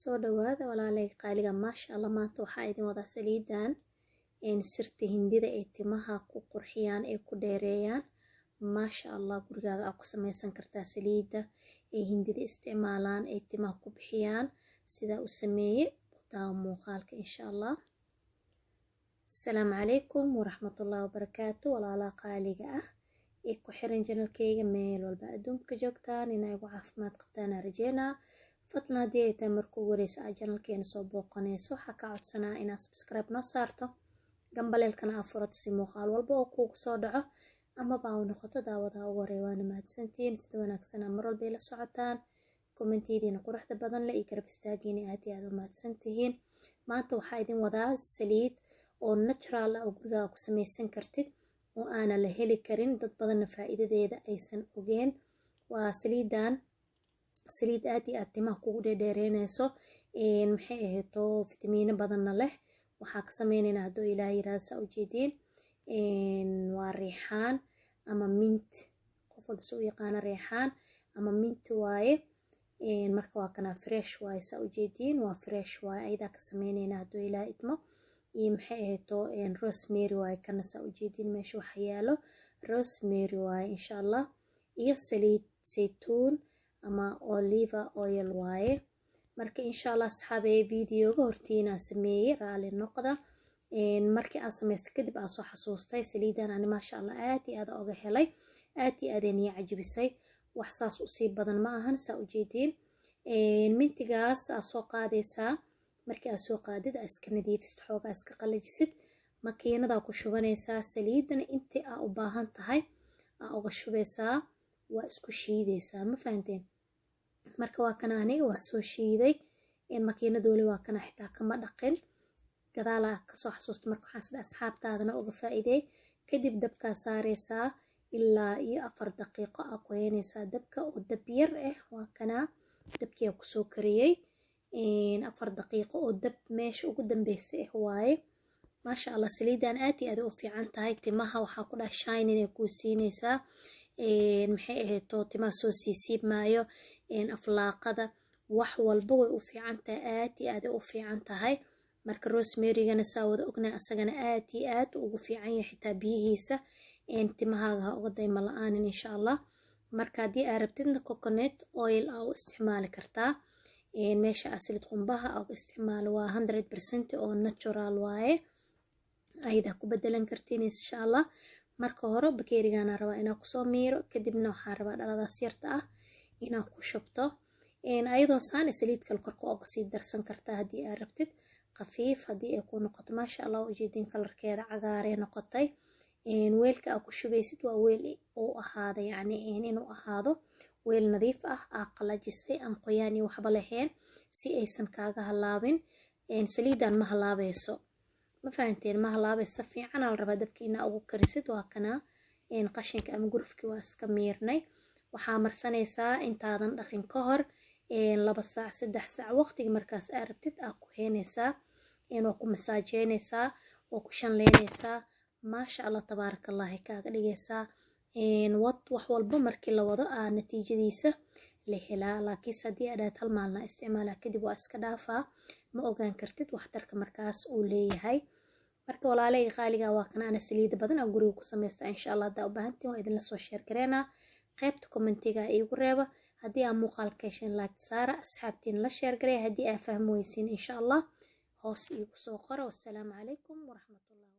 soo dhawaada walaalay qaaliga maasha Allah maanta waxaa idin wadaa saliidan sirta hindida ee timaha ku qurxiyaan ee ku dheereeyaan maasha Allah gurigaaga aad ku samaysan kartaa saliida ee hindida isticmaalaan ee timaha ku bixiyaan sida u sameeyay taa muuqaalka insha Allah. Assalaamu calaykum waraxmatullaahi wabarakaatu walaala qaaliga ah ee ku xiran channelkayga meel walba adduunka joogtaan inay ugu caafimaad qabtaan rajeena fadlan haddii ay tahay markuu ugu horeysa aad channelkeena soo booqanayso waxaa ka codsanaa inaad subscribe noo saarto gambaleelkana aad furato si muuqaal walba oo kuugu soo dhaco ama baa u noqoto daawadaha ugu horeeya waana mahadsantihiin sida wanaagsan mar walba la socotaan kommentidiina quruxda badan leh iyo garab istaagiina aad iyo aad u mahadsantihiin. maanta waxaa idin wadaa saliid oo natural ah oo gurigaaga ku samaysan kartid oo aana la heli karin dad badanna faa'iidadeeda aysan ogeen. waa saliidan saliid aad iyo aad timaha kugu dheereynayso maxay ahayto fitamiino badanna leh. waxaa ka sameynaynaa hadduu ilaahay yiraahdo saa u jeediin waa reexaan ama mint qof walba soo yaqaana reexaan ama mint waaye marka waa kana fresh waaye saa u jeediin waa fresh waaye ayada ka sameynaynaa hadduu ilaahay idmo iyo maxay ahayto rosemary waaye kana saa u jeediin meesha waxa yaalo rosemary waaye insha Allah iyo saliid saytuun ama olive oil waaye. marka insha Allah asxaabay videoga hortiina sameeyay raali noqda markii aan sameeyay kadib aan soo xasuustay saliidan aan maasha Allah aad iyo aad uga helay aad iyo aad ay cajibisay wax saas u sii badan ma ahan saa u jeediin mintigaas aad soo qaadaysaa markii aad soo qaadid iska nadiifisid xoogaa iska qalajisid makiinada ku shubanaysaa saliidan intii aad u baahan tahay aad uga shubaysaa waa isku shiidaysaa ma fahanteen. marka waa kana aniga waa soo shiiday makiinadooli waa kana xitaa kama dhaqin gadaal ka soo xasuusta marka waxaan sida asxaabtaadana uga faa'iiday kadib dabka saaraysaa ilaa iyo 4 daqiiqo aad ku haynaysaa dabka oo dab yar ah waa kana dabkii ku soo kariyay 4 daqiiqo oo dab meesha ugu dambeysay waaye maasha Allah saliidan aad iyo aad u fiican tahay timaha waxaa ku dhahay shine inay ku siinaysaa maxay ahayto timaha soo siisiib maayo aflaaqada wax walba way u fiican tahay aad iyo aad u fiican tahay. marka rosemary-gana saa wada ognahay asagana aad iyo aad ugu fiican yahay xitaa biyihiisa timahaaga uga dayma la'aanin insha Allah. marka haddii aad rabtidna coconut oil aad u isticmaali kartaa meesha asalid qumbaha aad u isticmaalo waa 100% oo natural waaye ayda ku bedelan kartiin insha Allah. marka hore bakeerigaana rabaa inaan ku soo miiro kadibna waxaan rabaa dhaladaas yarta ah inaan ku shubto ayadoo saan saliid kale korka uga sii darsan kartaa haddii aad rabtid qafiif haddii ay ku noqoto maasha Allah u jeedin kalarkeeda cagaaree noqotay weelka aad ku shubaysid waa weel oo ahaado yacni inuu ahaado weel nadiif ah aad qalajisay aan qoyaan iyo waxba lahayn si aysan kaaga halaabin saliidan ma halaabayso ma fahanteen ma halaabayso fiican aan rabaa dabkiina ugu karisid waa kana qashinka ama gurufki waa iska miirnay waxaa marsanaysaa intaadan dhaqin ka hor 2 saac 3 saac waqtiga markaas aad rabtid aad ku heynaysaa waa ku masaajeynaysaa waa ku shanleynaysaa maasha Allah tabaarakallaahi kaaga dhigaysaa wax walba markii la wado natiijadiisa la helaa. laakiin haddii aad hal maalna isticmaalaa kadib waa iska dhaafaa ma ogaan kartid waxtarka markaas uu leeyahay. marka walaalay qaaliga waa kana ana saliid badan aan guriga ku sameystaa insha Allah hadaa u baahantiin waa idin la soo share gareena qaybta commentiga iigu reeba haddii aad muuqaalka heshin like saara asxaabtiin la share gareey haddii aad fahmo weysiin insha Allah hoos iigu soo qoro. wassalaamu calaykum waraxmatullahi